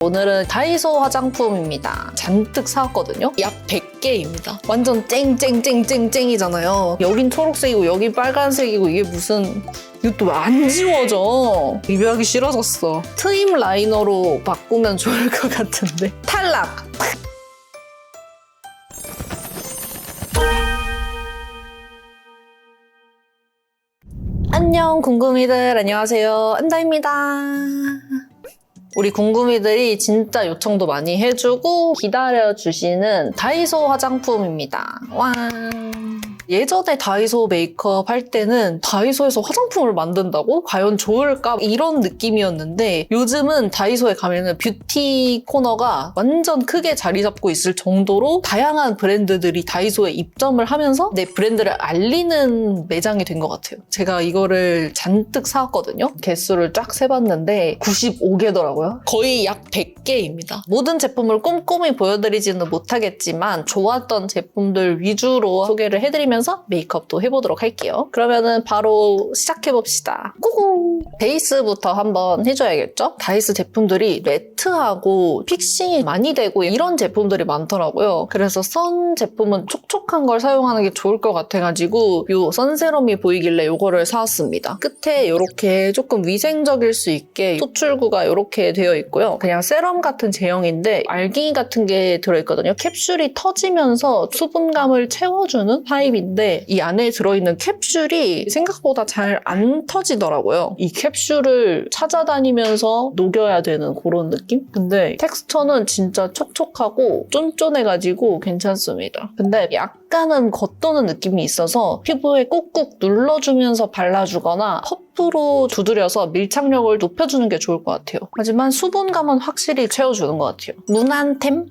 오늘은 다이소 화장품입니다. 잔뜩 사왔거든요. 약 100개입니다. 완전 쨍쨍쨍쨍쨍이잖아요. 여긴 초록색이고 여긴 빨간색이고 이게 무슨... 이것도 왜 안 지워져? 리뷰하기 싫어졌어. 트임 라이너로 바꾸면 좋을 것 같은데. 탈락! 안녕 궁금이들, 안녕하세요. 안다입니다. 우리 궁금이들이 진짜 요청도 많이 해주고 기다려주시는 다이소 화장품입니다. 와. 예전에 다이소 메이크업 할 때는 다이소에서 화장품을 만든다고? 과연 좋을까? 이런 느낌이었는데 요즘은 다이소에 가면은 뷰티 코너가 완전 크게 자리 잡고 있을 정도로 다양한 브랜드들이 다이소에 입점을 하면서 내 브랜드를 알리는 매장이 된 것 같아요. 제가 이거를 잔뜩 사왔거든요. 개수를 쫙 세봤는데 95개더라고요. 거의 약 100개입니다. 모든 제품을 꼼꼼히 보여드리지는 못하겠지만 좋았던 제품들 위주로 소개를 해드리면서 메이크업도 해보도록 할게요. 그러면은 바로 시작해봅시다. 꾸구! 베이스부터 한번 해줘야겠죠? 다이소 제품들이 매트하고 픽싱이 많이 되고 이런 제품들이 많더라고요. 그래서 선 제품은 촉촉한 걸 사용하는 게 좋을 것 같아가지고 이 선세럼이 보이길래 이거를 사왔습니다. 끝에 이렇게 조금 위생적일 수 있게 토출구가 이렇게 되어 있고요. 그냥 세럼 같은 제형인데 알갱이 같은 게 들어있거든요. 캡슐이 터지면서 수분감을 채워주는 타입인데 이 안에 들어있는 캡슐이 생각보다 잘 안 터지더라고요. 이 캡슐을 찾아다니면서 녹여야 되는 그런 느낌? 근데 텍스처는 진짜 촉촉하고 쫀쫀해가지고 괜찮습니다. 근데 약간은 겉도는 느낌이 있어서 피부에 꾹꾹 눌러주면서 발라주거나 퍼프로 두드려서 밀착력을 높여주는 게 좋을 것 같아요. 하지만 수분감은 확실히 채워주는 것 같아요. 무난템?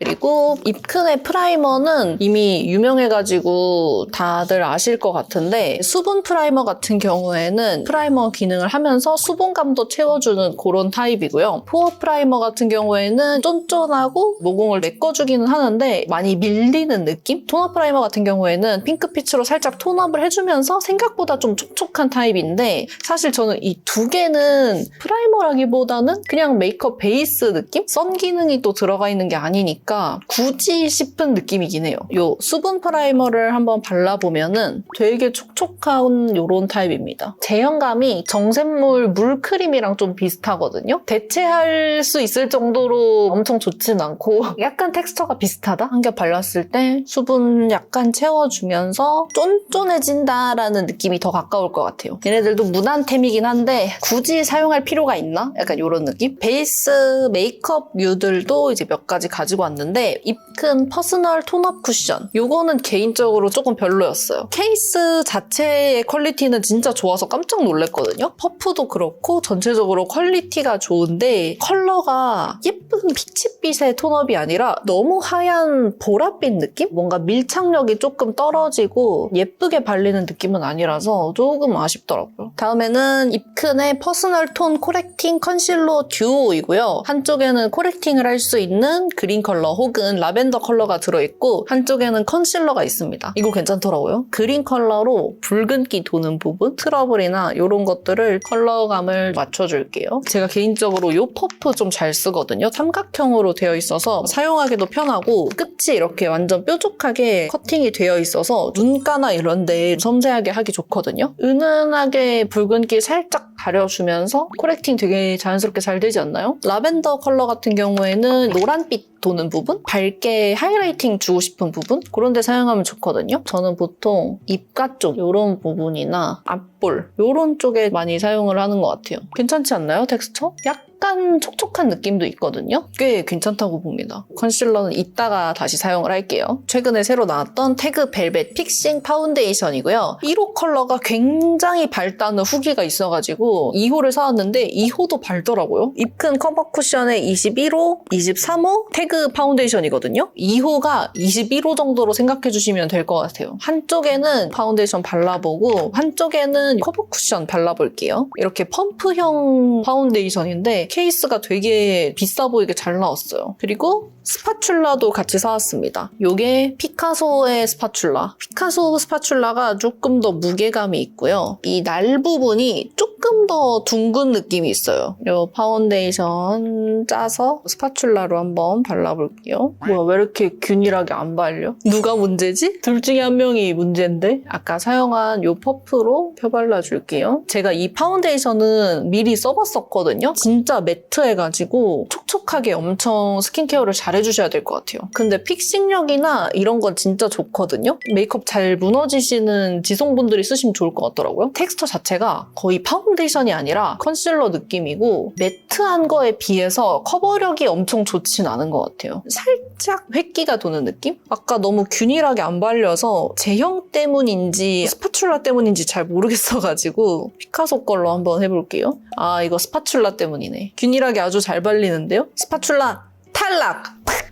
그리고 입큰의 프라이머는 이미 유명해가지고 다들 아실 것 같은데 수분 프라이머 같은 경우에는 프라이머 기능을 하면서 수분감도 채워주는 그런 타입이고요. 포어 프라이머 같은 경우에는 쫀쫀하고 모공을 메꿔주기는 하는데 많이 밀리는 느낌? 톤업 프라이머 같은 경우에는 핑크빛으로 살짝 톤업을 해주면서 생각보다 좀 촉촉한 타입인데 사실 저는 이 두 개는 프라이머라기보다는 그냥 메이크업 베이스 느낌? 선 기능이 또 들어가 있는 게 아니니까 굳이 싶은 느낌이긴 해요. 요 수분 프라이머를 한번 발라보면은 되게 촉촉한 이런 타입입니다. 제형감이 정샘물 물크림이랑 좀 비슷하거든요. 대체할 수 있을 정도로 엄청 좋진 않고 약간 텍스처가 비슷하다? 한 겹 발랐을 때 수분 약간 채워주면서 쫀쫀해진다라는 느낌이 더 가까울 것 같아요. 얘네들도 무난템이긴 한데 굳이 사용할 필요가 있나? 약간 이런 느낌? 베이스 메이크업류들도 이제 몇 가지 가지고 왔는데 입큰 퍼스널 톤업 쿠션 요거는 개인적으로 조금 별로였어요. 케이스 자체의 퀄리티는 진짜 좋아서 깜짝 놀랐거든요. 퍼프도 그렇고 전체적으로 퀄리티가 좋은데 컬러가 예쁜 피치빛의 톤업이 아니라 너무 하얀 보랏빛 느낌? 뭔가 밀착력이 조금 떨어지고 예쁘게 발리는 느낌은 아니라서 조금 아쉽더라고요. 다음에는 입큰의 퍼스널 톤 코렉팅 컨실러 듀오이고요. 한쪽에는 코렉팅을 할 수 있는 그린 컬러 혹은 라벤더 컬러가 들어있고 한쪽에는 컨실러가 있습니다. 이거 괜찮더라고요. 그린 컬러로 붉은기 도는 부분, 트러블이나 이런 것들을 컬러감을 맞춰줄게요. 제가 개인적으로 이 퍼프 좀 잘 쓰거든요. 삼각형으로 되어 있어서 사용하기도 편하고 끝이 이렇게 완전 뾰족하게 커팅이 되어 있어서 눈가나 이런 데 섬세하게 하기 좋거든요. 은은하게 붉은기 살짝 가려주면서 코렉팅 되게 자연스럽게 잘 되지 않나요? 라벤더 컬러 같은 경우에는 노란빛 도는 부분? 밝게 하이라이팅 주고 싶은 부분? 그런 데 사용하면 좋거든요. 저는 보통 입가 쪽 이런 부분이나 앞볼 이런 쪽에 많이 사용을 하는 것 같아요. 괜찮지 않나요? 텍스처? 약간 촉촉한 느낌도 있거든요. 꽤 괜찮다고 봅니다. 컨실러는 이따가 다시 사용을 할게요. 최근에 새로 나왔던 태그 벨벳 픽싱 파운데이션이고요. 1호 컬러가 굉장히 밝다는 후기가 있어가지고 2호를 사왔는데 2호도 밝더라고요. 입큰 커버 쿠션에 21호, 23호, 태그 태그 파운데이션이거든요. 2호가 21호 정도로 생각해 주시면 될 것 같아요. 한쪽에는 파운데이션 발라보고 한쪽에는 커버 쿠션 발라볼게요. 이렇게 펌프형 파운데이션인데 케이스가 되게 비싸 보이게 잘 나왔어요. 그리고 스파츌라도 같이 사왔습니다. 이게 피카소의 스파츌라. 피카소 스파츌라가 조금 더 무게감이 있고요. 이 날 부분이 조금 더 둥근 느낌이 있어요. 이 파운데이션 짜서 스파츌라로 한번 발라볼게요. 뭐야, 왜 이렇게 균일하게 안 발려? 누가 문제지? 둘 중에 한 명이 문제인데? 아까 사용한 이 퍼프로 펴발라줄게요. 제가 이 파운데이션은 미리 써봤었거든요. 진짜 매트해가지고 촉촉하게 엄청 스킨케어를 잘 해주셔야 될 것 같아요. 근데 픽싱력이나 이런 건 진짜 좋거든요. 메이크업 잘 무너지시는 지성분들이 쓰시면 좋을 것 같더라고요. 텍스처 자체가 거의 파운데이션이 아니라 컨실러 느낌이고 매트한 거에 비해서 커버력이 엄청 좋진 않은 것 같아요. 살짝 획기가 도는 느낌? 아까 너무 균일하게 안 발려서 제형 때문인지 스파츌라 때문인지 잘 모르겠어가지고 피카소 걸로 한번 해볼게요. 아, 이거 스파츌라 때문이네. 균일하게 아주 잘 발리는데요? 스파츌라 탈락!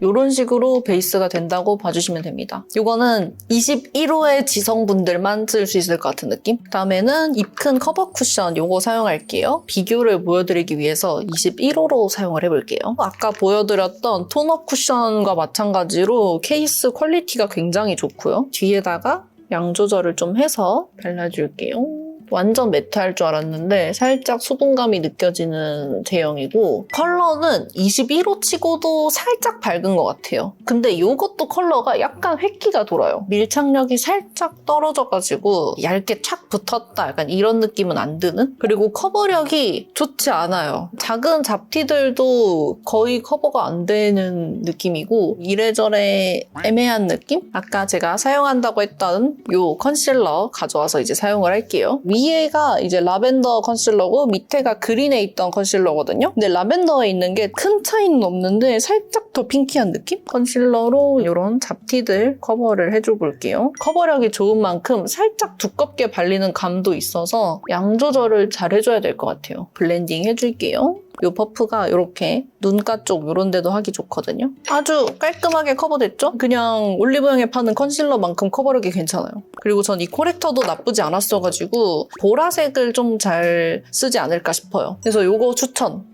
이런 식으로 베이스가 된다고 봐주시면 됩니다. 이거는 21호의 지성분들만 쓸 수 있을 것 같은 느낌? 다음에는 입큰 커버 쿠션 이거 사용할게요. 비교를 보여드리기 위해서 21호로 사용을 해볼게요. 아까 보여드렸던 톤업 쿠션과 마찬가지로 케이스 퀄리티가 굉장히 좋고요. 뒤에다가 양 조절을 좀 해서 발라줄게요. 완전 매트할 줄 알았는데 살짝 수분감이 느껴지는 제형이고 컬러는 21호 치고도 살짝 밝은 것 같아요. 근데 이것도 컬러가 약간 획기가 돌아요. 밀착력이 살짝 떨어져가지고 얇게 착 붙었다 약간 이런 느낌은 안 드는? 그리고 커버력이 좋지 않아요. 작은 잡티들도 거의 커버가 안 되는 느낌이고 이래저래 애매한 느낌? 아까 제가 사용한다고 했던 이 컨실러 가져와서 이제 사용을 할게요. 위에가 이제 라벤더 컨실러고 밑에가 그린에 있던 컨실러거든요. 근데 라벤더에 있는 게 큰 차이는 없는데 살짝 더 핑키한 느낌? 컨실러로 이런 잡티들 커버를 해줘 볼게요. 커버력이 좋은 만큼 살짝 두껍게 발리는 감도 있어서 양 조절을 잘 해줘야 될 것 같아요. 블렌딩 해줄게요. 이 퍼프가 이렇게 눈가 쪽 이런 데도 하기 좋거든요. 아주 깔끔하게 커버됐죠? 그냥 올리브영에 파는 컨실러만큼 커버력이 괜찮아요. 그리고 전 이 코렉터도 나쁘지 않았어가지고 보라색을 좀 잘 쓰지 않을까 싶어요. 그래서 이거 추천!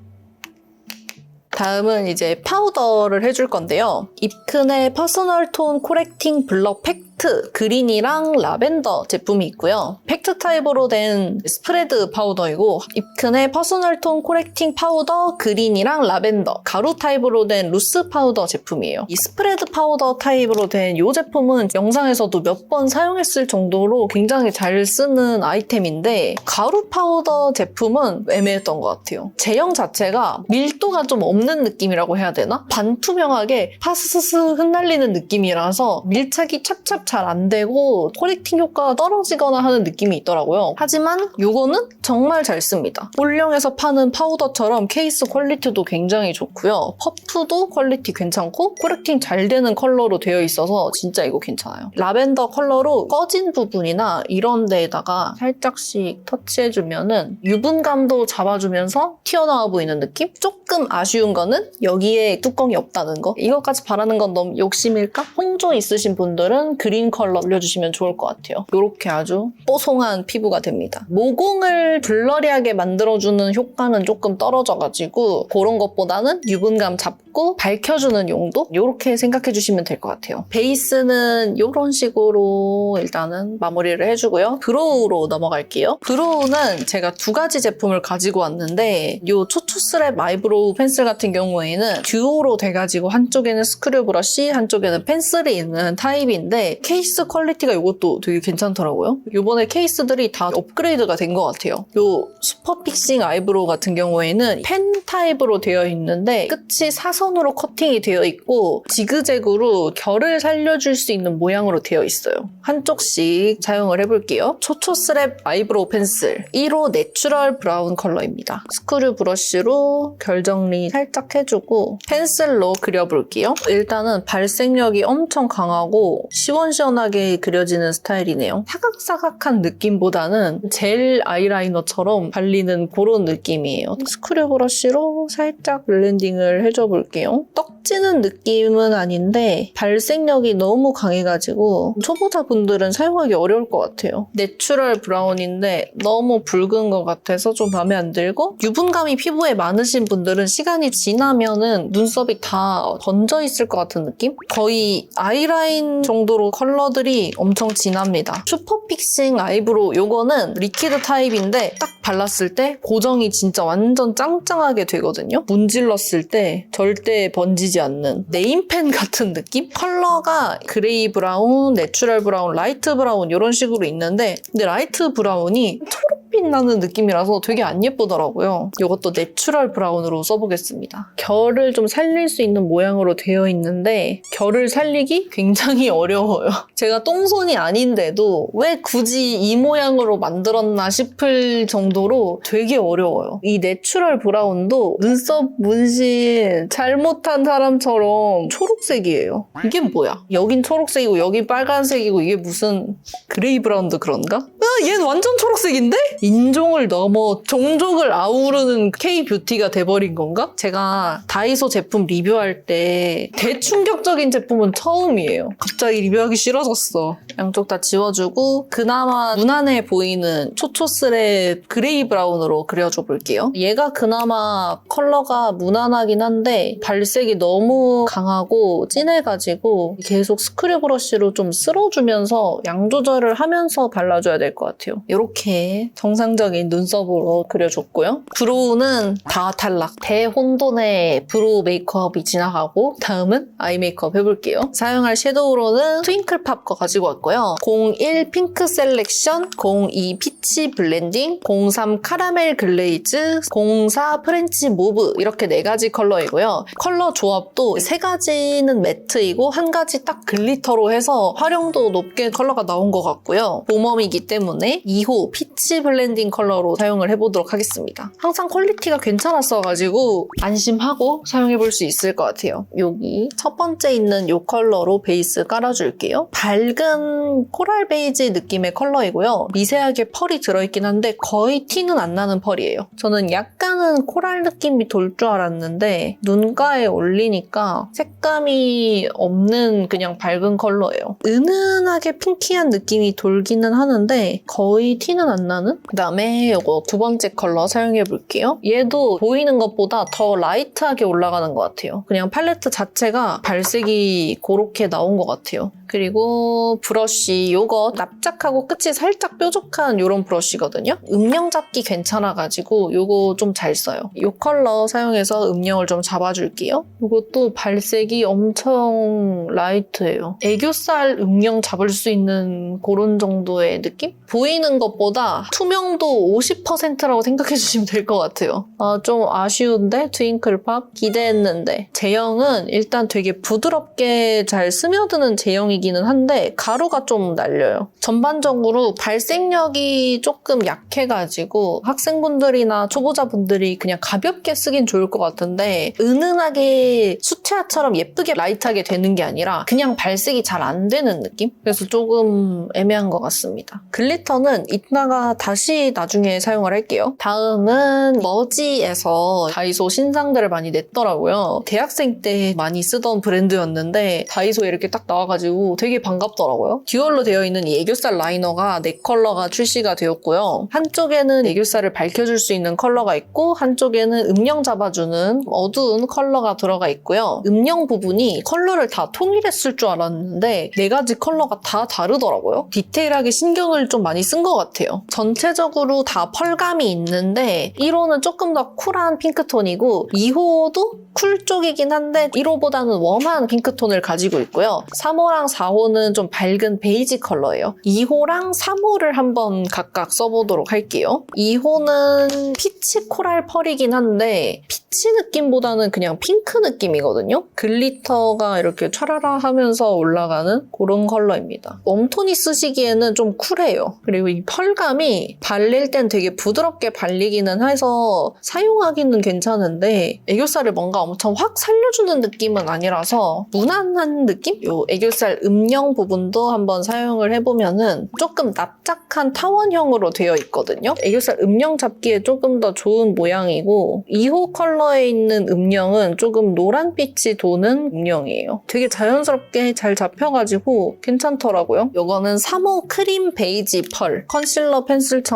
다음은 이제 파우더를 해줄 건데요. 입큰의 퍼스널 톤 코렉팅 블러 팩트 그린이랑 라벤더 제품이 있고요. 팩트 타입으로 된 스프레드 파우더이고 입큰의 퍼스널 톤 코렉팅 파우더 그린이랑 라벤더 가루 타입으로 된 루스 파우더 제품이에요. 이 스프레드 파우더 타입으로 된 이 제품은 영상에서도 몇 번 사용했을 정도로 굉장히 잘 쓰는 아이템인데 가루 파우더 제품은 애매했던 것 같아요. 제형 자체가 밀도가 좀 없는 느낌이라고 해야 되나? 반투명하게 파스스 흩날리는 느낌이라서 밀착이 찹찹 잘 안 되고 코렉팅 효과가 떨어지거나 하는 느낌이 있더라고요. 하지만 이거는 정말 잘 씁니다. 올영에서 파는 파우더처럼 케이스 퀄리티도 굉장히 좋고요. 퍼프도 퀄리티 괜찮고 코렉팅 잘 되는 컬러로 되어 있어서 진짜 이거 괜찮아요. 라벤더 컬러로 꺼진 부분이나 이런 데에다가 살짝씩 터치해주면은 유분감도 잡아주면서 튀어나와 보이는 느낌? 조금 아쉬운 거는 여기에 뚜껑이 없다는 거. 이것까지 바라는 건 너무 욕심일까? 홍조 있으신 분들은 그린 컬러 올려주시면 좋을 것 같아요. 이렇게 아주 뽀송한 피부가 됩니다. 모공을 블러리하게 만들어주는 효과는 조금 떨어져가지고 그런 것보다는 유분감 잡고 밝혀주는 용도? 이렇게 생각해주시면 될 것 같아요. 베이스는 이런 식으로 일단은 마무리를 해주고요. 브로우로 넘어갈게요. 브로우는 제가 두 가지 제품을 가지고 왔는데 이 초초스랩 아이브로우 펜슬 같은 경우에는 듀오로 돼가지고 한쪽에는 스크류 브러쉬, 한쪽에는 펜슬이 있는 타입인데 케이스 퀄리티가 이것도 되게 괜찮더라고요. 이번에 케이스들이 다 업그레이드가 된 것 같아요. 이 슈퍼 픽싱 아이브로우 같은 경우에는 펜 타입으로 되어 있는데 끝이 사선으로 커팅이 되어 있고 지그재그로 결을 살려줄 수 있는 모양으로 되어 있어요. 한쪽씩 사용을 해볼게요. 초초스랩 아이브로우 펜슬 1호 내추럴 브라운 컬러입니다. 스크류 브러쉬로 결 정리 살짝 해주고 펜슬로 그려볼게요. 일단은 발색력이 엄청 강하고 시원시원하게 그려지는 스타일이네요. 사각사각한 느낌보다는 젤 아이라이너처럼 발리는 그런 느낌이에요. 스크류 브러쉬로 살짝 블렌딩을 해줘볼게요. 해볼게요. 떡지는 느낌은 아닌데 발색력이 너무 강해가지고 초보자분들은 사용하기 어려울 것 같아요. 내추럴 브라운인데 너무 붉은 것 같아서 좀 마음에 안 들고 유분감이 피부에 많으신 분들은 시간이 지나면은 눈썹이 다 번져 있을 것 같은 느낌? 거의 아이라인 정도로 컬러들이 엄청 진합니다. 슈퍼 픽싱 아이브로우 요거는 리퀴드 타입인데 딱 발랐을 때 고정이 진짜 완전 짱짱하게 되거든요. 문질렀을 때 절대 번지지 않는 네임펜 같은 느낌? 컬러가 그레이 브라운, 내추럴 브라운, 라이트 브라운 이런 식으로 있는데 근데 라이트 브라운이 초록빛 나는 느낌이라서 되게 안 예쁘더라고요. 이것도 내추럴 브라운으로 써보겠습니다. 결을 좀 살릴 수 있는 모양으로 되어 있는데 결을 살리기 굉장히 어려워요. 제가 똥손이 아닌데도 왜 굳이 이 모양으로 만들었나 싶을 정도로 되게 어려워요. 이 내추럴 브라운도 눈썹 문신 잘못한 사람처럼 초록색이에요. 이게 뭐야? 여긴 초록색이고 여긴 빨간색이고 이게 무슨 그레이 브라운도 그런가? 아, 얘는 완전 초록색인데? 인종을 넘어 종족을 아우르는 K-뷰티가 돼버린 건가? 제가 다이소 제품 리뷰할 때 대충격적인 제품은 처음이에요. 갑자기 리뷰하기 싫어졌어. 양쪽 다 지워주고 그나마 무난해 보이는 초초스레 그레이 브라운으로 그려줘 볼게요. 얘가 그나마 컬러가 무난하긴 한데 발색이 너무 강하고 진해가지고 계속 스크류 브러쉬로 좀 쓸어주면서 양 조절을 하면서 발라줘야 될 것 같아요. 이렇게 정상적인 눈썹으로 그려줬고요. 브로우는 다 탈락. 대혼돈의 브로우 메이크업이 지나가고 다음은 아이 메이크업 해볼게요. 사용할 섀도우로는 트윙클팝 거 가지고 왔고요. 01 핑크 셀렉션, 02 피치 블렌딩, 03 카라멜 글레이즈, 04 프렌치 모브 이렇게 4가지 컬러이고요. 컬러 조합도 3가지는 매트이고 1가지 딱 글리터로 해서 활용도 높게 컬러가 나온 것 같고요. 봄웜이기 때문에 2호 피치 블렌딩 컬러로 사용을 해보도록 하겠습니다. 항상 퀄리티가 괜찮았어가지고 안심하고 사용해볼 수 있을 것 같아요. 여기 첫 번째 있는 이 컬러로 베이스 깔아줄게요. 밝은 코랄 베이지 느낌의 컬러이고요. 미세하게 펄이 들어있긴 한데 거의 티는 안 나는 펄이에요. 저는 약간은 코랄 느낌이 돌 줄 알았는데 눈가에 올리니까 색감이 없는 그냥 밝은 컬러예요. 은은하게 핑키한 느낌이 돌기는 하는데 거의 티는 안 나는? 그다음에 이거 두 번째 컬러 사용해볼게요. 얘도 보이는 것보다 더 라이트하게 올라가는 것 같아요. 그냥 팔레트 자체가 발색이 그렇게 나온 것 같아요. 그리고 브러쉬 이거 납작하고 끝이 살짝 뾰족한 이런 브러쉬거든요. 음영 잡기 괜찮아가지고 이거 좀 잘 써요. 이 컬러 사용해서 음영을 좀 잡아줄게요. 이것도 발색이 엄청 라이트해요. 애교살 음영 잡을 수 있는 그런 정도의 느낌? 보이는 것보다 투명도 50%라고 생각해주시면 될 것 같아요. 좀 아쉬운데 트윙클팝 기대했는데 제형은 일단 되게 부드럽게 잘 스며드는 제형이기는 한데 가루가 좀 날려요. 전반적으로 발색력이 조금 약해가지고 학생분들이나 초보자분들이 그냥 가볍게 쓰긴 좋을 것 같은데 은은하게 수채화처럼 예쁘게 라이트하게 되는 게 아니라 그냥 발색이 잘 안 되는 느낌? 그래서 조금 애매한 것 같습니다. 글리터는 이따가 다시 나중에 사용을 할게요. 다음은 머지에서 다이소 신상들을 많이 냈더라고요. 대학생 때 많이 쓰던 브랜드였는데 다이소에 이렇게 딱 나와가지고 되게 반갑더라고요. 듀얼로 되어 있는 이 애교살 라이너가 4컬러가 출시가 되었고요. 한쪽에는 애교살을 밝혀줄 수 있는 컬러가 있고 한쪽에는 음영 잡아주는 어두운 컬러가 들어가 있고요. 음영 부분이 컬러를 다 통일했을 줄 알았는데 4가지 컬러가 다 다르더라고요. 디테일하게 신경을 좀 많이 쓴 것 같아요. 전체적으로 다 펄감이 있는데 1호는 조금 더 쿨한 핑크톤이고 2호도 쿨 쪽이긴 한데 1호보다는 웜한 핑크톤을 가지고 있고요. 3호랑 4호는 좀 밝은 베이지 컬러예요. 2호랑 3호를 한번 각각 써보도록 할게요. 2호는 피치 코랄 펄이긴 한데 피치 느낌보다는 그냥 핑크 느낌이거든요. 글리터가 이렇게 촤라라 하면서 올라가는 그런 컬러입니다. 웜톤이 쓰시기에는 좀 쿨해요. 그리고 이 펄감이 발릴 땐 되게 부드럽게 발리기는 해서 사용하기는 괜찮은데 애교살을 뭔가 엄청 확 살려주는 느낌은 아니라서 무난한 느낌? 요 애교살 음영 부분도 한번 사용을 해보면은 조금 납작한 타원형으로 되어 있거든요. 애교살 음영 잡기에 조금 더 좋은 모양이고 2호 컬러에 있는 음영은 조금 노란빛이 도는 음영이에요. 되게 자연스럽게 잘 잡혀가지고 괜찮더라고요. 요거는 3호 크림 베이지 펄 컨실러 펜슬처럼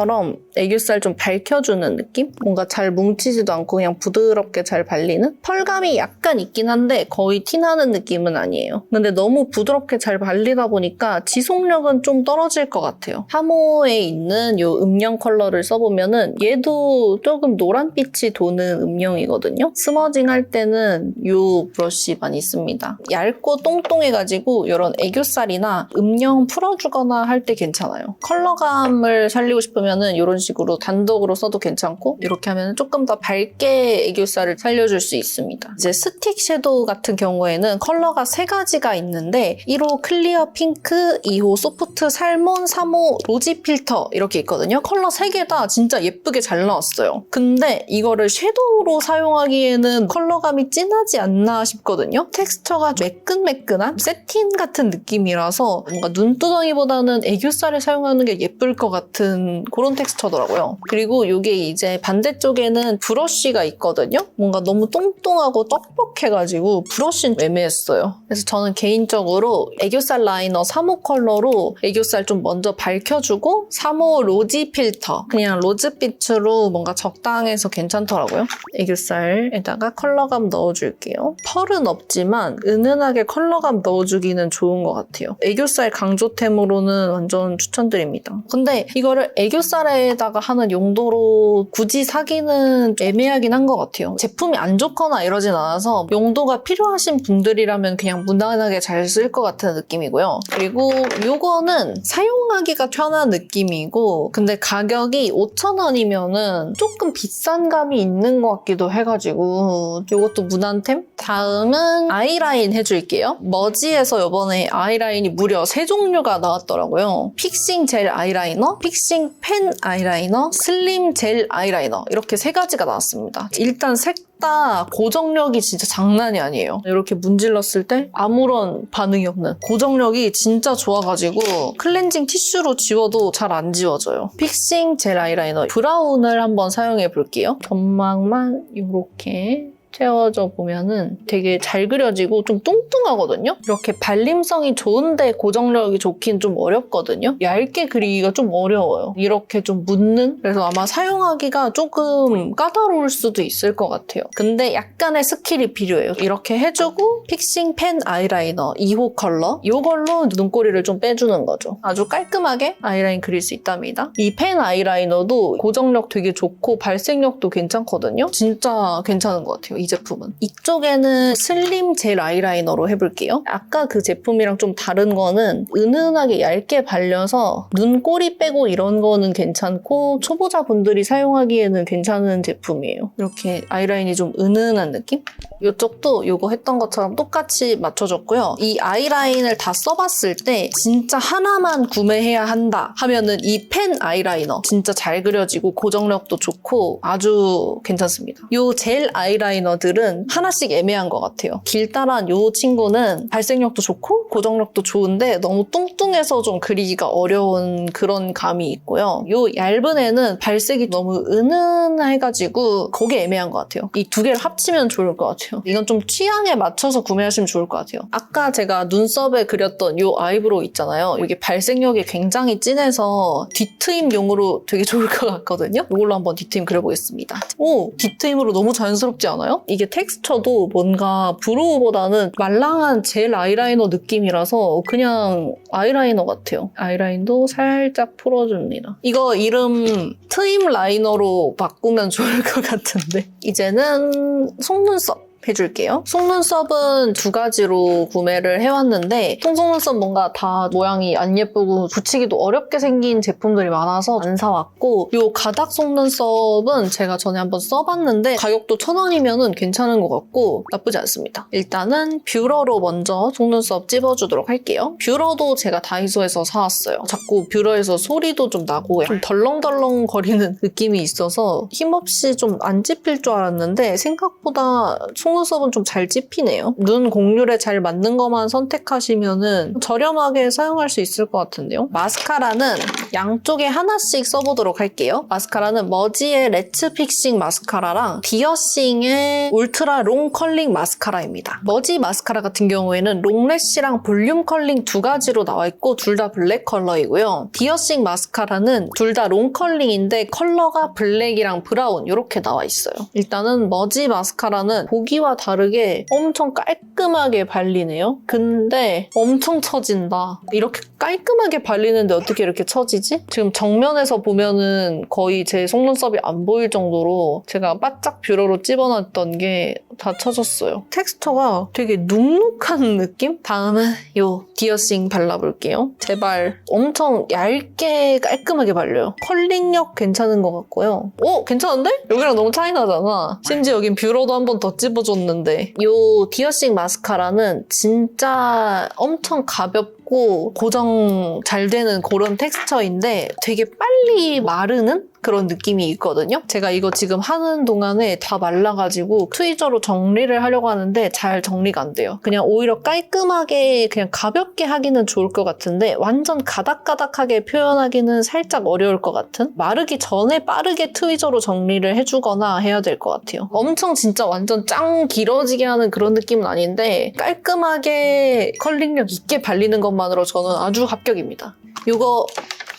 애교살 좀 밝혀주는 느낌? 뭔가 잘 뭉치지도 않고 그냥 부드럽게 잘 발리는? 펄감이 약간 있긴 한데 거의 티나는 느낌은 아니에요. 근데 너무 부드럽게 잘 발리다 보니까 지속력은 좀 떨어질 것 같아요. 3호에 있는 요 음영 컬러를 써보면은 얘도 조금 노란빛이 도는 음영이거든요. 스머징 할 때는 요 브러쉬 많이 씁니다. 얇고 똥똥해가지고 이런 애교살이나 음영 풀어주거나 할 때 괜찮아요. 컬러감을 살리고 싶으면은 이런 식으로 단독으로 써도 괜찮고 이렇게 하면 조금 더 밝게 애교살을 살려줄 수 있습니다. 이제 스틱 섀도우 같은 경우에는 컬러가 3가지가 있는데 1호 클리어 핑크, 2호 소프트 살몬, 3호 로지 필터 이렇게 있거든요. 컬러 3개 다 진짜 예쁘게 잘 나왔어요. 근데 이거를 섀도우로 사용하기에는 컬러감이 진하지 않나 싶거든요. 텍스처가 매끈매끈한 세틴 같은 느낌이라서 뭔가 눈두덩이보다는 애교살을 사용하는 게 예쁠 것 같은 그런 텍스처더라고요. 그리고 이게 이제 반대쪽에는 브러쉬가 있거든요. 뭔가 너무 똥똥하고 뻑뻑해가지고 브러쉬는 애매했어요. 그래서 저는 개인적으로 애교살 라이너 3호 컬러로 애교살 좀 먼저 밝혀주고 3호 로지 필터 그냥 로즈빛으로 뭔가 적당해서 괜찮더라고요. 애교살에다가 컬러감 넣어줄게요. 펄은 없지만 은은하게 컬러감 넣어주기는 좋은 것 같아요. 애교살 강조템으로는 완전 추천드립니다. 근데 이거를 애교살에다가 하는 용도로 굳이 사기는 애매하긴 한 것 같아요. 제품이 안 좋거나 이러진 않아서 용도가 필요하신 분들이라면 그냥 무난하게 잘 쓸 것 같은 느낌이고요. 그리고 이거는 사용하기가 편한 느낌이고 근데 가격이 5,000원이면은 조금 비싼 감이 있는 것 같기도 해가지고 이것도 무난템? 다음은 아이라인 해줄게요. 머지에서 이번에 아이라인이 무려 3종류가 나왔더라고요. 픽싱 젤 아이라이너, 픽싱 펜 아이라이너, 슬림 젤 아이라이너 이렇게 3가지가 나왔습니다. 일단 색 다 고정력이 진짜 장난이 아니에요. 이렇게 문질렀을 때 아무런 반응이 없는 고정력이 진짜 좋아가지고 클렌징 티슈로 지워도 잘 안 지워져요. 픽싱 젤 아이라이너 브라운을 한번 사용해 볼게요. 점막만 이렇게 채워져 보면은 되게 잘 그려지고 좀 뚱뚱하거든요? 이렇게 발림성이 좋은데 고정력이 좋긴 좀 어렵거든요? 얇게 그리기가 좀 어려워요. 이렇게 좀 묻는? 그래서 아마 사용하기가 조금 까다로울 수도 있을 것 같아요. 근데 약간의 스킬이 필요해요. 이렇게 해주고 픽싱 펜 아이라이너 2호 컬러 이걸로 눈꼬리를 좀 빼주는 거죠. 아주 깔끔하게 아이라인 그릴 수 있답니다. 이 펜 아이라이너도 고정력 되게 좋고 발색력도 괜찮거든요? 진짜 괜찮은 것 같아요. 이 제품은. 이쪽에는 슬림 젤 아이라이너로 해볼게요. 아까 그 제품이랑 좀 다른 거는 은은하게 얇게 발려서 눈꼬리 빼고 이런 거는 괜찮고 초보자분들이 사용하기에는 괜찮은 제품이에요. 이렇게 아이라인이 좀 은은한 느낌? 이쪽도 이거 했던 것처럼 똑같이 맞춰줬고요. 이 아이라인을 다 써봤을 때 진짜 하나만 구매해야 한다 하면은 이 펜 아이라이너 진짜 잘 그려지고 고정력도 좋고 아주 괜찮습니다. 이 젤 아이라이너들은 하나씩 애매한 것 같아요. 길다란 이 친구는 발색력도 좋고 고정력도 좋은데 너무 뚱뚱해서 좀 그리기가 어려운 그런 감이 있고요. 이 얇은 애는 발색이 너무 은은해가지고 그게 애매한 것 같아요. 이 두 개를 합치면 좋을 것 같아요. 이건 좀 취향에 맞춰서 구매하시면 좋을 것 같아요. 아까 제가 눈썹에 그렸던 이 아이브로우 있잖아요. 이게 발색력이 굉장히 진해서 뒤트임용으로 되게 좋을 것 같거든요. 이걸로 한번 뒤트임 그려보겠습니다. 오! 뒤트임으로 너무 자연스럽지 않아요? 이게 텍스처도 뭔가 브로우보다는 말랑한 젤 아이라이너 느낌이라서 그냥 아이라이너 같아요. 아이라인도 살짝 풀어줍니다. 이거 이름 트임 라이너로 바꾸면 좋을 것 같은데 이제는 속눈썹 해줄게요. 속눈썹은 두 가지로 구매를 해왔는데 통속눈썹 뭔가 다 모양이 안 예쁘고 붙이기도 어렵게 생긴 제품들이 많아서 안 사왔고 이 가닥 속눈썹은 제가 전에 한번 써봤는데 가격도 1,000원이면 괜찮은 것 같고 나쁘지 않습니다. 일단은 뷰러로 먼저 속눈썹 찝어주도록 할게요. 뷰러도 제가 다이소에서 사왔어요. 자꾸 뷰러에서 소리도 좀 나고 좀 덜렁덜렁 거리는 느낌이 있어서 힘없이 좀 안 찝힐 줄 알았는데 생각보다 속눈썹은 좀 잘 찝히네요. 눈 곡률에 잘 맞는 것만 선택하시면 저렴하게 사용할 수 있을 것 같은데요. 마스카라는 양쪽에 하나씩 써보도록 할게요. 마스카라는 머지의 레츠 픽싱 마스카라랑 디어싱의 울트라 롱 컬링 마스카라입니다. 머지 마스카라 같은 경우에는 롱래쉬랑 볼륨 컬링 두 가지로 나와 있고 둘 다 블랙 컬러이고요. 디어싱 마스카라는 둘 다 롱 컬링인데 컬러가 블랙이랑 브라운 이렇게 나와 있어요. 일단은 머지 마스카라는 보기와 다르게 엄청 깔끔하게 발리네요. 근데 엄청 처진다. 이렇게 깔끔하게 발리는데 어떻게 이렇게 처지지? 지금 정면에서 보면은 거의 제 속눈썹이 안 보일 정도로 제가 바짝 뷰러로 찝어놨던 게 다 처졌어요. 텍스처가 되게 눅눅한 느낌? 다음은 요 디어싱 발라볼게요. 제발 엄청 얇게 깔끔하게 발려요. 컬링력 괜찮은 것 같고요. 오! 괜찮은데? 여기랑 너무 차이 나잖아. 심지어 여긴 뷰러도 한 번 더 찝어줬는데 요 디어싱 마스카라는 진짜 엄청 가볍고 고정 잘 되는 그런 텍스처인데 되게 빨리 마르는 그런 느낌이 있거든요. 제가 이거 지금 하는 동안에 다 말라가지고 트위저로 정리를 하려고 하는데 잘 정리가 안 돼요. 그냥 오히려 깔끔하게 그냥 가볍게 하기는 좋을 것 같은데 완전 가닥가닥하게 표현하기는 살짝 어려울 것 같은? 마르기 전에 빠르게 트위저로 정리를 해주거나 해야 될 것 같아요. 엄청 진짜 완전 짱 길어지게 하는 그런 느낌은 아닌데 깔끔하게 컬링력 있게 발리는 것만으로 저는 아주 합격입니다. 이거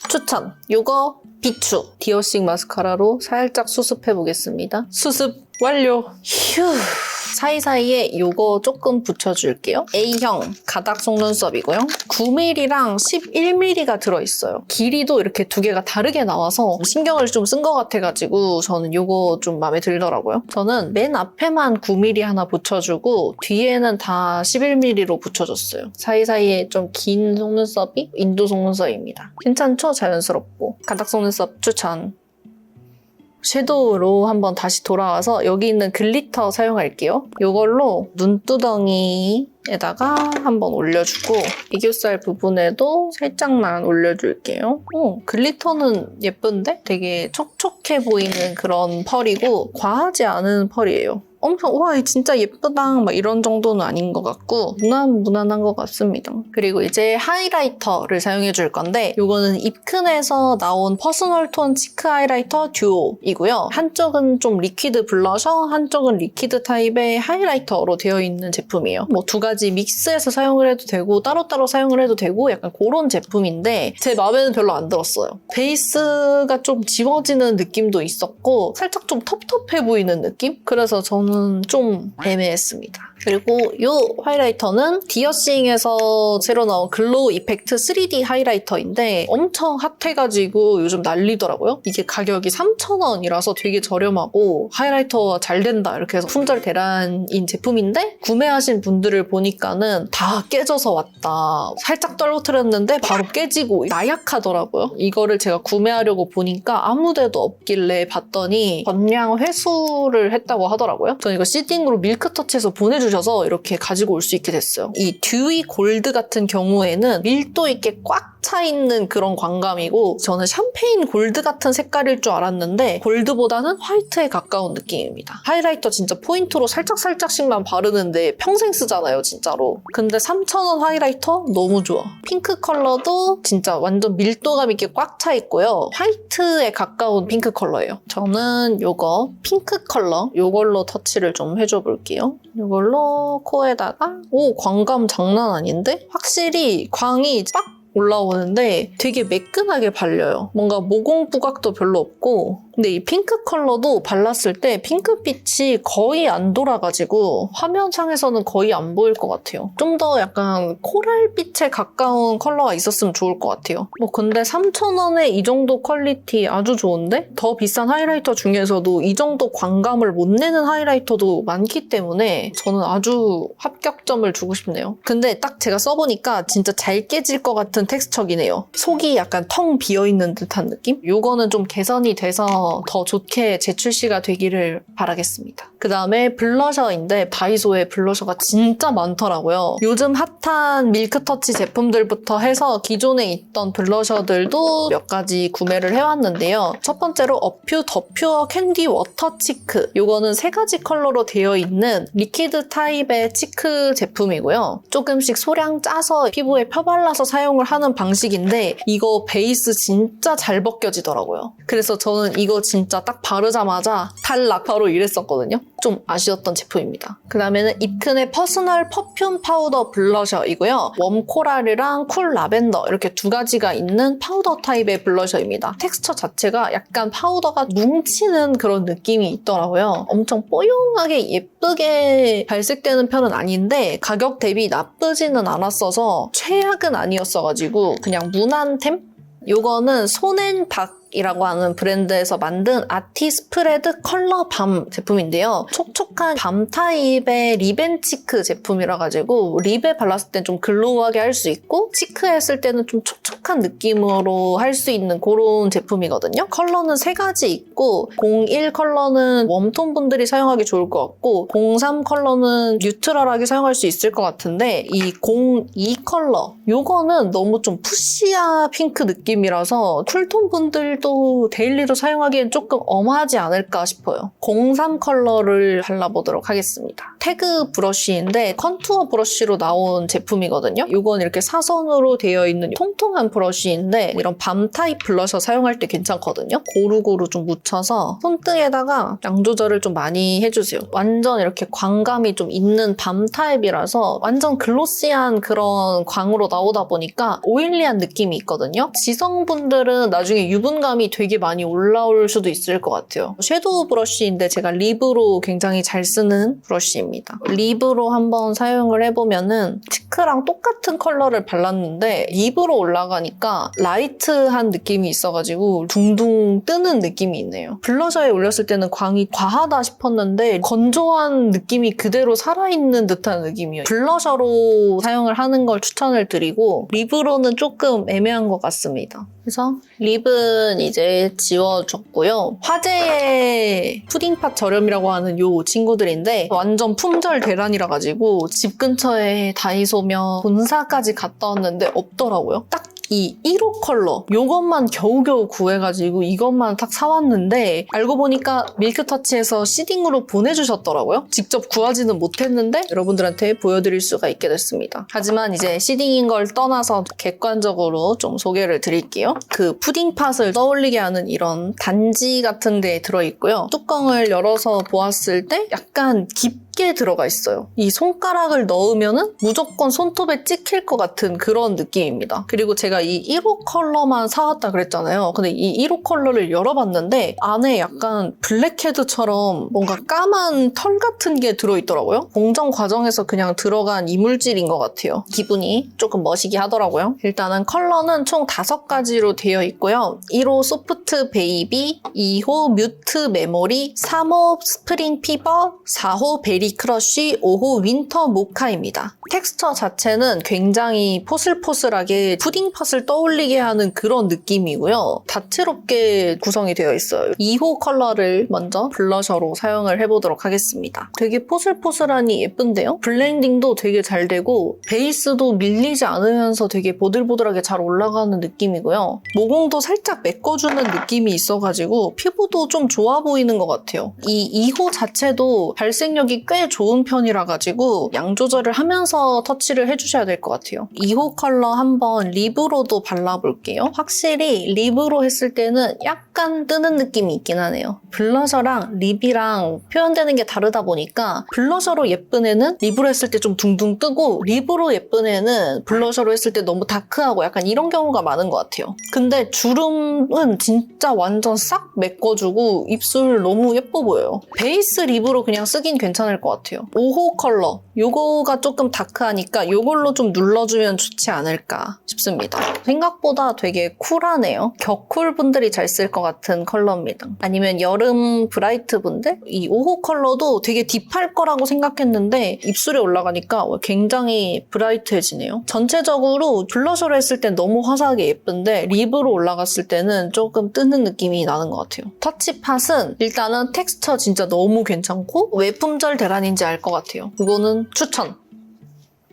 추천! 이거 비추! 디어싱 마스카라로 살짝 수습해보겠습니다. 수습 완료! 휴! 사이사이에 이거 조금 붙여줄게요. A형 가닥 속눈썹이고요. 9mm랑 11mm가 들어있어요. 길이도 이렇게 두 개가 다르게 나와서 신경을 좀 쓴 것 같아가지고 저는 이거 좀 마음에 들더라고요. 저는 맨 앞에만 9mm 하나 붙여주고 뒤에는 다 11mm로 붙여줬어요. 사이사이에 좀 긴 속눈썹이 인도 속눈썹입니다. 괜찮죠? 자연스럽고. 가닥 속눈썹 추천. 섀도우로 한번 다시 돌아와서 여기 있는 글리터 사용할게요. 이걸로 눈두덩이에다가 한번 올려주고 애교살 부분에도 살짝만 올려줄게요. 글리터는 예쁜데? 되게 촉촉해 보이는 그런 펄이고 과하지 않은 펄이에요. 엄청 와 진짜 예쁘다 막 이런 정도는 아닌 것 같고 무난한 것 같습니다. 그리고 이제 하이라이터를 사용해 줄 건데 이거는 입큰에서 나온 퍼스널 톤 치크 하이라이터 듀오이고요. 한쪽은 좀 리퀴드 블러셔, 한쪽은 리퀴드 타입의 하이라이터로 되어 있는 제품이에요. 뭐 두 가지 믹스해서 사용을 해도 되고 따로따로 사용을 해도 되고 약간 그런 제품인데 제 마음에는 별로 안 들었어요. 베이스가 좀 지워지는 느낌도 있었고 살짝 좀 텁텁해 보이는 느낌? 그래서 저는 좀 애매했습니다. 그리고 이 하이라이터는 디어싱에서 새로 나온 글로우 이펙트 3D 하이라이터인데 엄청 핫해가지고 요즘 난리더라고요. 이게 가격이 3,000원이라서 되게 저렴하고 하이라이터가 잘 된다 이렇게 해서 품절대란인 제품인데 구매하신 분들을 보니까는 다 깨져서 왔다. 살짝 떨어뜨렸는데 바로 깨지고 나약하더라고요. 이거를 제가 구매하려고 보니까 아무 데도 없길래 봤더니 전량 회수를 했다고 하더라고요. 전 이거 시딩으로 밀크터치해서 보내주셔서 이렇게 가지고 올 수 있게 됐어요. 이 듀이 골드 같은 경우에는 밀도 있게 꽉 차 있는 그런 광감이고 저는 샴페인 골드 같은 색깔일 줄 알았는데 골드보다는 화이트에 가까운 느낌입니다. 하이라이터 진짜 포인트로 살짝씩만 바르는데 평생 쓰잖아요, 진짜로. 근데 3,000원 하이라이터 너무 좋아. 핑크 컬러도 진짜 완전 밀도감 있게 꽉 차 있고요. 화이트에 가까운 핑크 컬러예요. 저는 이거 핑크 컬러 이걸로 터치를 좀 해줘 볼게요. 이걸로 코에다가 광감 장난 아닌데? 확실히 광이 빡 올라오는데 되게 매끈하게 발려요. 뭔가 모공 부각도 별로 없고 근데 이 핑크 컬러도 발랐을 때 핑크빛이 거의 안 돌아가지고 화면상에서는 거의 안 보일 것 같아요. 좀 더 약간 코랄빛에 가까운 컬러가 있었으면 좋을 것 같아요. 근데 3,000원에 이 정도 퀄리티 아주 좋은데? 더 비싼 하이라이터 중에서도 이 정도 광감을 못 내는 하이라이터도 많기 때문에 저는 아주 합격점을 주고 싶네요. 근데 딱 제가 써보니까 진짜 잘 깨질 것 같은 텍스처긴 해요. 속이 약간 텅 비어있는 듯한 느낌? 요거는 좀 개선이 돼서 더 좋게 재출시가 되기를 바라겠습니다. 그 다음에 블러셔인데 다이소에 블러셔가 진짜 많더라고요. 요즘 핫한 밀크터치 제품들부터 해서 기존에 있던 블러셔들도 몇 가지 구매를 해왔는데요. 첫 번째로 어퓨 더 퓨어 캔디 워터 치크. 요거는 3가지 컬러로 되어 있는 리퀴드 타입의 치크 제품이고요. 조금씩 소량 짜서 피부에 펴발라서 사용을 하는 방식인데 이거 베이스 진짜 잘 벗겨지더라고요. 그래서 저는 이거 진짜 딱 바르자마자 탈락 바로 이랬었거든요. 좀 아쉬웠던 제품입니다. 그 다음에는 입큰의 퍼스널 퍼퓸 파우더 블러셔이고요. 웜 코랄이랑 쿨 라벤더 이렇게 2가지가 있는 파우더 타입의 블러셔입니다. 텍스처 자체가 약간 파우더가 뭉치는 그런 느낌이 있더라고요. 엄청 뽀용하게 예쁘게 발색되는 편은 아닌데 가격 대비 나쁘지는 않았어서 최악은 아니었어가지고 그냥 무난템? 요거는 손앤박 이라고 하는 브랜드에서 만든 아티 스프레드 컬러 밤 제품인데요. 촉촉한 밤 타입의 립앤 치크 제품이라 가지고 립에 발랐을 땐 좀 글로우하게 할 수 있고 치크 했을 때는 좀 촉촉한 느낌으로 할 수 있는 그런 제품이거든요. 컬러는 3가지 있고 01 컬러는 웜톤 분들이 사용하기 좋을 것 같고 03 컬러는 뉴트럴하게 사용할 수 있을 것 같은데 이 02 컬러 요거는 너무 좀 푸시아 핑크 느낌이라서 쿨톤 분들 또 데일리로 사용하기엔 조금 엄하지 않을까 싶어요. 03 컬러를 발라보도록 하겠습니다. 태그 브러쉬인데 컨투어 브러쉬로 나온 제품이거든요. 이건 이렇게 사선으로 되어 있는 통통한 브러쉬인데 이런 밤 타입 블러셔 사용할 때 괜찮거든요. 고루고루 좀 묻혀서 손등에다가 양 조절을 좀 많이 해주세요. 완전 이렇게 광감이 좀 있는 밤 타입이라서 완전 글로시한 그런 광으로 나오다 보니까 오일리한 느낌이 있거든요. 지성분들은 나중에 유분감이 되게 많이 올라올 수도 있을 것 같아요. 섀도우 브러쉬인데 제가 립으로 굉장히 잘 쓰는 브러쉬입니다. 립으로 한번 사용을 해보면은 치크랑 똑같은 컬러를 발랐는데 립으로 올라가니까 라이트한 느낌이 있어가지고 둥둥 뜨는 느낌이 있네요. 블러셔에 올렸을 때는 광이 과하다 싶었는데 건조한 느낌이 그대로 살아있는 듯한 느낌이에요. 블러셔로 사용을 하는 걸 추천을 드리고 립으로는 조금 애매한 것 같습니다. 그래서 립은 이제 지워줬고요. 화제의 푸딩팟 저렴이라고 하는 요 친구들인데 완전 품절 대란이라 가지고 집 근처에 다이소며 본사까지 갔다 왔는데 없더라고요. 딱 이 1호 컬러 요것만 겨우겨우 구해가지고 이것만 딱 사왔는데 알고 보니까 밀크터치에서 시딩으로 보내주셨더라고요. 직접 구하지는 못했는데 여러분들한테 보여드릴 수가 있게 됐습니다. 하지만 이제 시딩인 걸 떠나서 객관적으로 좀 소개를 드릴게요. 그 푸딩팟을 떠올리게 하는 이런 단지 같은 데에 들어있고요. 뚜껑을 열어서 보았을 때 약간 깊게 들어가 있어요. 이 손가락을 넣으면은 무조건 손톱에 찍힐 것 같은 그런 느낌입니다. 그리고 제가 이 1호 컬러만 사왔다 그랬잖아요. 근데 이 1호 컬러를 열어봤는데 안에 약간 블랙헤드처럼 뭔가 까만 털 같은 게 들어있더라고요. 공정 과정에서 그냥 들어간 이물질인 것 같아요. 기분이 조금 멋이게 하더라고요. 일단은 컬러는 총 5가지로 되어 있고요. 1호 소프트 베이비, 2호 뮤트 메모리, 3호 스프링 피버, 4호 베리 크러쉬, 5호 윈터 모카입니다. 텍스처 자체는 굉장히 포슬포슬하게 푸딩팟을 떠올리게 하는 그런 느낌이고요. 다채롭게 구성이 되어 있어요. 2호 컬러를 먼저 블러셔로 사용을 해보도록 하겠습니다. 되게 포슬포슬하니 예쁜데요? 블렌딩도 되게 잘 되고 베이스도 밀리지 않으면서 되게 보들보들하게 잘 올라가는 느낌이고요. 모공도 살짝 메꿔주는 느낌이 있어가지고 피부도 좀 좋아 보이는 것 같아요. 이 2호 자체도 발색력이 꽤 꽤 좋은 편이라 가지고 양 조절을 하면서 터치를 해주셔야 될 것 같아요. 2호 컬러 한번 립으로도 발라볼게요. 확실히 립으로 했을 때는 약간 뜨는 느낌이 있긴 하네요. 블러셔랑 립이랑 표현되는 게 다르다 보니까 블러셔로 예쁜 애는 립으로 했을 때 좀 둥둥 뜨고 립으로 예쁜 애는 블러셔로 했을 때 너무 다크하고 약간 이런 경우가 많은 것 같아요. 근데 주름은 진짜 완전 싹 메꿔주고 입술 너무 예뻐 보여요. 베이스 립으로 그냥 쓰긴 괜찮을 것 같아요. 5호 컬러 요거가 조금 다크하니까 요걸로 좀 눌러주면 좋지 않을까 싶습니다. 생각보다 되게 쿨하네요. 겨쿨 분들이 잘 쓸 것 같은 컬러입니다. 아니면 여름 브라이트 분들? 이 5호 컬러도 되게 딥할 거라고 생각했는데 입술에 올라가니까 굉장히 브라이트해지네요. 전체적으로 블러셔로 했을 땐 너무 화사하게 예쁜데 립으로 올라갔을 때는 조금 뜨는 느낌이 나는 것 같아요. 터치팟은 일단은 텍스처 진짜 너무 괜찮고 왜 품절 대란인지 알 것 같아요. 이거는 추천!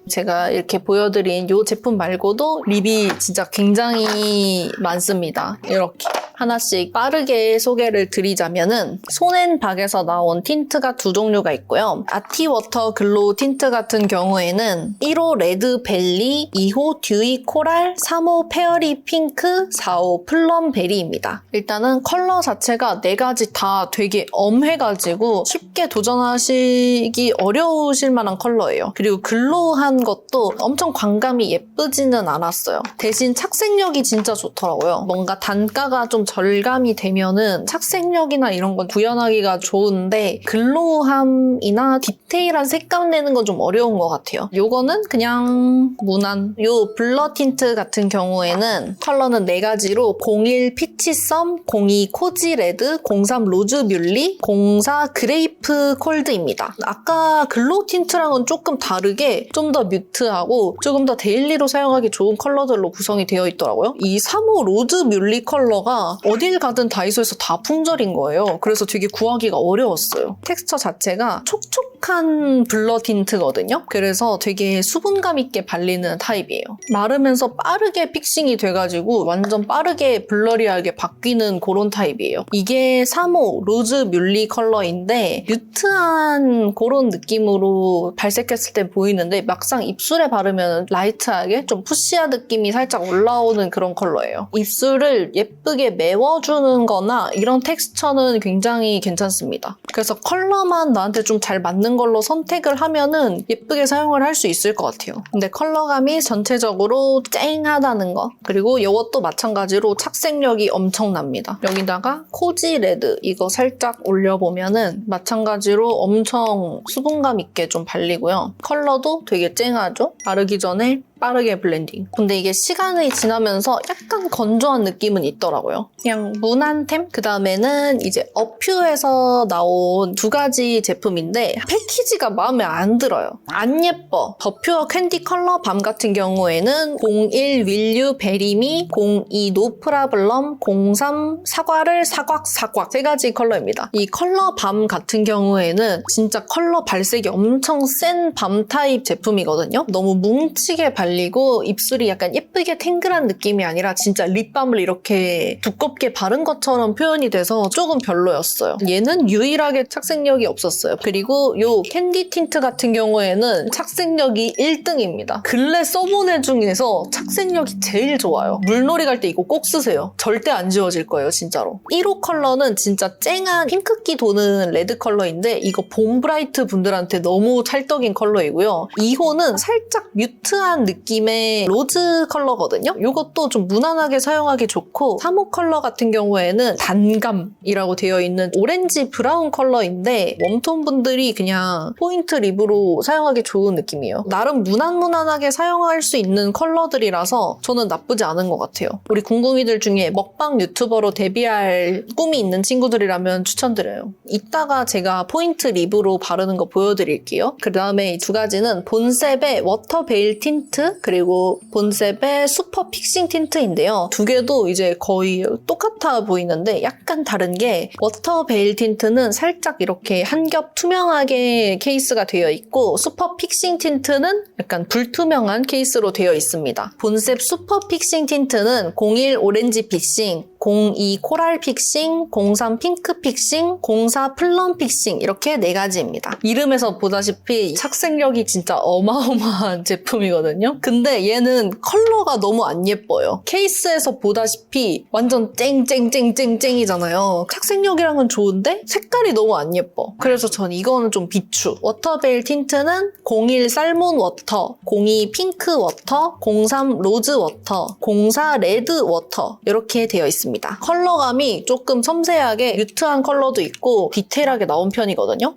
제가 이렇게 보여드린 이 제품 말고도 립이 진짜 굉장히 많습니다. 이렇게 하나씩 빠르게 소개를 드리자면은 손앤박에서 나온 틴트가 두 종류가 있고요. 아티워터 글로우 틴트 같은 경우에는 1호 레드벨리, 2호 듀이 코랄, 3호 페어리 핑크, 4호 플럼베리입니다. 일단은 컬러 자체가 4가지 다 되게 엄해가지고 쉽게 도전하시기 어려우실 만한 컬러예요. 그리고 글로우한 것도 엄청 광감이 예쁘지는 않았어요. 대신 착색력이 진짜 좋더라고요. 뭔가 단가가 좀 절감이 되면은 착색력이나 이런 건 구현하기가 좋은데 글로우함이나 디테일한 색감 내는 건 좀 어려운 것 같아요. 요거는 그냥 무난. 요 블러 틴트 같은 경우에는 컬러는 4가지로 01 피치썸, 02 코지 레드, 03 로즈 뮬리, 04 그레이프 콜드입니다. 아까 글로우 틴트랑은 조금 다르게 좀 더 뮤트하고 조금 더 데일리로 사용하기 좋은 컬러들로 구성이 되어 있더라고요. 이 3호 로즈 뮬리 컬러가 어딜 가든 다이소에서 다 품절인 거예요. 그래서 되게 구하기가 어려웠어요. 텍스처 자체가 촉촉한 블러 틴트거든요. 그래서 되게 수분감 있게 발리는 타입이에요. 마르면서 빠르게 픽싱이 돼가지고 완전 빠르게 블러리하게 바뀌는 그런 타입이에요. 이게 3호 로즈 뮬리 컬러인데 뮤트한 그런 느낌으로 발색했을 때 보이는데 막상 입술에 바르면 라이트하게 좀 푸시한 느낌이 살짝 올라오는 그런 컬러예요. 입술을 예쁘게 메워주는 거나 이런 텍스처는 굉장히 괜찮습니다. 그래서 컬러만 나한테 좀 잘 맞는 걸로 선택을 하면은 예쁘게 사용을 할 수 있을 것 같아요. 근데 컬러감이 전체적으로 쨍하다는 거. 그리고 이것도 마찬가지로 착색력이 엄청납니다. 여기다가 코지 레드 이거 살짝 올려보면은 마찬가지로 엄청 수분감 있게 좀 발리고요. 컬러도 되게 쨍하죠? 바르기 전에 빠르게 블렌딩. 근데 이게 시간이 지나면서 약간 건조한 느낌은 있더라고요. 그냥 무난템? 그 다음에는 이제 어퓨에서 나온 2가지 제품인데 패키지가 마음에 안 들어요. 안 예뻐. 더 퓨어 캔디 컬러 밤 같은 경우에는 01 윌유 베리미, 02 노 프라블럼, 03 사과를 사곽 3가지 컬러입니다. 이 컬러 밤 같은 경우에는 진짜 컬러 발색이 엄청 센 밤 타입 제품이거든요. 너무 뭉치게 발리고 입술이 약간 예쁘게 탱글한 느낌이 아니라 진짜 립밤을 이렇게 두껍게 바른 것처럼 표현이 돼서 조금 별로였어요. 얘는 유일하게 착색력이 없었어요. 그리고 요 캔디 틴트 같은 경우에는 착색력이 1등입니다. 근래 써본 애 중에서 착색력이 제일 좋아요. 물놀이 갈 때 이거 꼭 쓰세요. 절대 안 지워질 거예요, 진짜로. 1호 컬러는 진짜 쨍한 핑크기 도는 레드 컬러인데 이거 봄 브라이트 분들한테 너무 찰떡인 컬러이고요. 2호는 살짝 뮤트한 느낌의 로즈 컬러거든요. 이것도 좀 무난하게 사용하기 좋고 3호 컬러 같은 경우에는 단감이라고 되어 있는 오렌지 브라운 컬러인데 웜톤 분들이 그냥 포인트 립으로 사용하기 좋은 느낌이에요. 나름 무난무난하게 사용할 수 있는 컬러들이라서 저는 나쁘지 않은 것 같아요. 우리 궁금이들 중에 먹방 유튜버로 데뷔할 꿈이 있는 친구들이라면 추천드려요. 이따가 제가 포인트 립으로 바르는 거 보여드릴게요. 그 다음에 이 2가지는 본셉의 워터 베일 틴트 틴트, 그리고 본셉의 슈퍼 픽싱 틴트인데요. 두 개도 이제 거의 똑같아 보이는데 약간 다른 게 워터 베일 틴트는 살짝 이렇게 한 겹 투명하게 케이스가 되어 있고 슈퍼 픽싱 틴트는 약간 불투명한 케이스로 되어 있습니다. 본셉 슈퍼 픽싱 틴트는 01 오렌지 픽싱, 02 코랄 픽싱, 03 핑크 픽싱, 04 플럼 픽싱 이렇게 4가지입니다. 이름에서 보다시피 착색력이 진짜 어마어마한 제품이거든요. 근데 얘는 컬러가 너무 안 예뻐요. 케이스에서 보다시피 완전 쨍쨍쨍쨍쨍이잖아요. 착색력이랑은 좋은데 색깔이 너무 안 예뻐. 그래서 전 이거는 좀 비추. 워터베일 틴트는 01 살몬 워터, 02 핑크 워터, 03 로즈 워터, 04 레드 워터 이렇게 되어 있습니다. 컬러감이 조금 섬세하게 뮤트한 컬러도 있고 디테일하게 나온 편이거든요.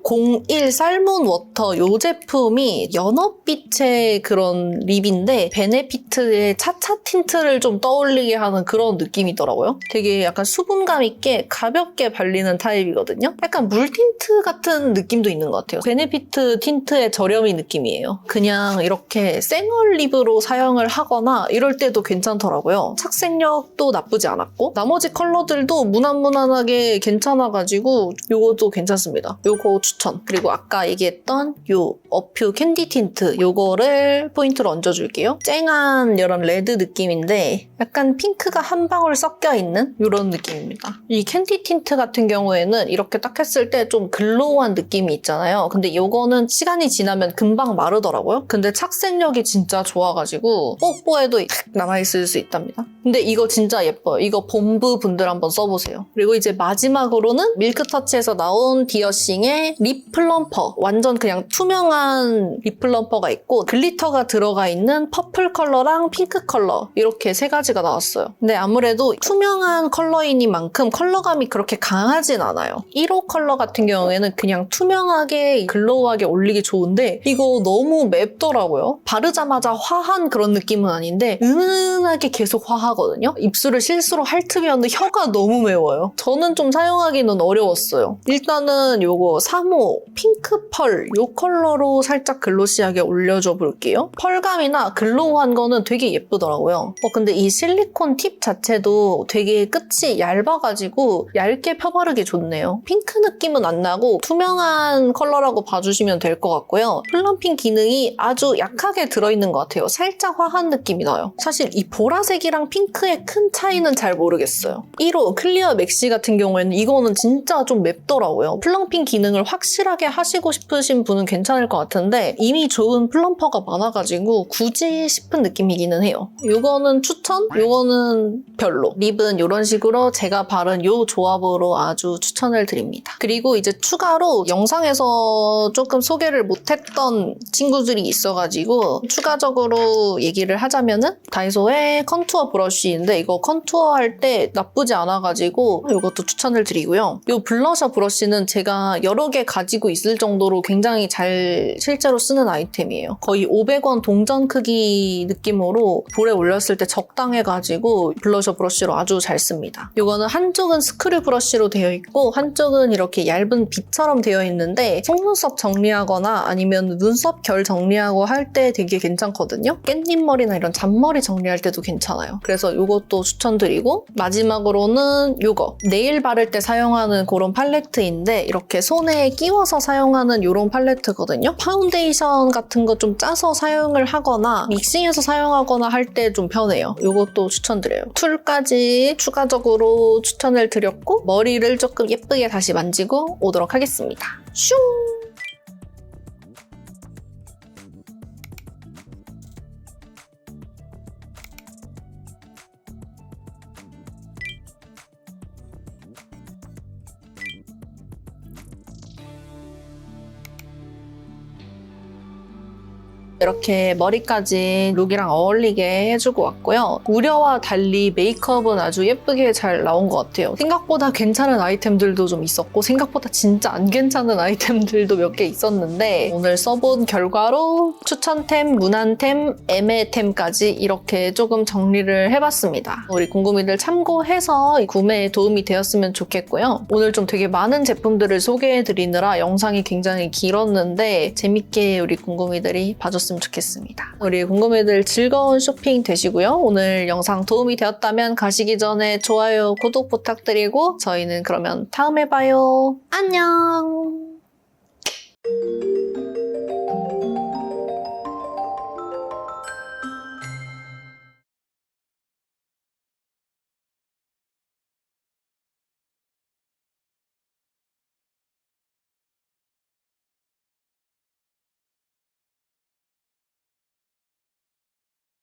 01 살몬 워터 이 제품이 연어빛의 그런 립인데 베네피트의 차차 틴트를 좀 떠올리게 하는 그런 느낌이더라고요. 되게 약간 수분감 있게 가볍게 발리는 타입이거든요. 약간 물 틴트 같은 느낌도 있는 것 같아요. 베네피트 틴트의 저렴이 느낌이에요. 그냥 이렇게 생얼 립으로 사용을 하거나 이럴 때도 괜찮더라고요. 착색력도 나쁘지 않았고 나머지 컬러들도 무난무난하게 괜찮아가지고 요것도 괜찮습니다. 요거 추천. 그리고 아까 얘기했던 요 어퓨 캔디 틴트 요거를 포인트로 얹어줄게요. 쨍한 이런 레드 느낌인데 약간 핑크가 한 방울 섞여있는 이런 느낌입니다. 이 캔디 틴트 같은 경우에는 이렇게 딱 했을 때 좀 글로우한 느낌이 있잖아요. 근데 요거는 시간이 지나면 금방 마르더라고요. 근데 착색력이 진짜 좋아가지고 뽀뽀해도 남아있을 수 있답니다. 근데 이거 진짜 예뻐요. 이거 봄브 분들 한번 써보세요. 그리고 이제 마지막으로는 밀크터치에서 나온 디어싱의 립 플럼퍼. 완전 그냥 투명한 립 플럼퍼가 있고 글리터가 들어가 있는 퍼플 컬러랑 핑크 컬러 이렇게 3가지가 나왔어요. 근데 아무래도 투명한 컬러이니만큼 컬러감이 그렇게 강하진 않아요. 1호 컬러 같은 경우에는 그냥 투명하게 글로우하게 올리기 좋은데 이거 너무 맵더라고요. 바르자마자 화한 그런 느낌은 아닌데 은은하게 계속 화하거든요. 입술을 실수로 핥으면 혀가 너무 매워요. 저는 좀 사용하기는 어려웠어요. 일단은 요거 3호 핑크 펄 요 컬러로 살짝 글로시하게 올려줘 볼게요. 펄감이나 글로우한 거는 되게 예쁘더라고요. 근데 이 실리콘 팁 자체도 되게 끝이 얇아가지고 얇게 펴바르기 좋네요. 핑크 느낌은 안 나고 투명한 컬러라고 봐주시면 될 것 같고요. 플럼핑 기능이 아주 약하게 들어있는 것 같아요. 살짝 화한 느낌이 나요. 사실 이 보라색이랑 핑크의 큰 차이는 잘 모르겠어요. 1호 클리어 맥시 같은 경우에는 이거는 진짜 좀 맵더라고요. 플럼핑 기능을 확실하게 하시고 싶으신 분은 괜찮을 것 같은데 이미 좋은 플럼퍼가 많아가지고 굳이 싶은 느낌이기는 해요. 이거는 추천? 이거는 별로. 립은 이런 식으로 제가 바른 이 조합으로 아주 추천을 드립니다. 그리고 이제 추가로 영상에서 조금 소개를 못했던 친구들이 있어가지고 추가적으로 얘기를 하자면은 다이소의 컨투어 브러쉬인데 이거 컨투어 할 때 나쁘지 않아가지고 이것도 추천을 드리고요. 이 블러셔 브러쉬는 제가 여러 개 가지고 있을 정도로 굉장히 잘 실제로 쓰는 아이템이에요. 거의 500원 동전 크기 느낌으로 볼에 올렸을 때 적당해가지고 블러셔 브러쉬로 아주 잘 씁니다. 이거는 한쪽은 스크류 브러쉬로 되어 있고 한쪽은 이렇게 얇은 빗처럼 되어 있는데 속눈썹 정리하거나 아니면 눈썹 결 정리하고 할 때 되게 괜찮거든요. 깻잎머리나 이런 잔머리 정리할 때도 괜찮아요. 그래서 이것도 추천드리고 마지막으로는 이거 네일 바를 때 사용하는 그런 팔레트인데 이렇게 손에 끼워서 사용하는 이런 팔레트거든요. 파운데이션 같은 거 좀 짜서 사용을 하거나 믹싱해서 사용하거나 할 때 좀 편해요. 이것도 추천드려요. 툴까지 추가적으로 추천을 드렸고 머리를 조금 예쁘게 다시 만지고 오도록 하겠습니다. 슝! 이렇게 머리까지 룩이랑 어울리게 해주고 왔고요. 우려와 달리 메이크업은 아주 예쁘게 잘 나온 것 같아요. 생각보다 괜찮은 아이템들도 좀 있었고 생각보다 진짜 안 괜찮은 아이템들도 몇 개 있었는데 오늘 써본 결과로 추천템, 무난템, 애매템까지 이렇게 조금 정리를 해봤습니다. 우리 궁금이들 참고해서 구매에 도움이 되었으면 좋겠고요. 오늘 좀 되게 많은 제품들을 소개해드리느라 영상이 굉장히 길었는데 재밌게 우리 궁금이들이 봐줬으면 해주셨으면 좋겠습니다. 우리 궁금이들 즐거운 쇼핑 되시고요. 오늘 영상 도움이 되었다면 가시기 전에 좋아요, 구독 부탁드리고 저희는 그러면 다음에 봐요. 안녕!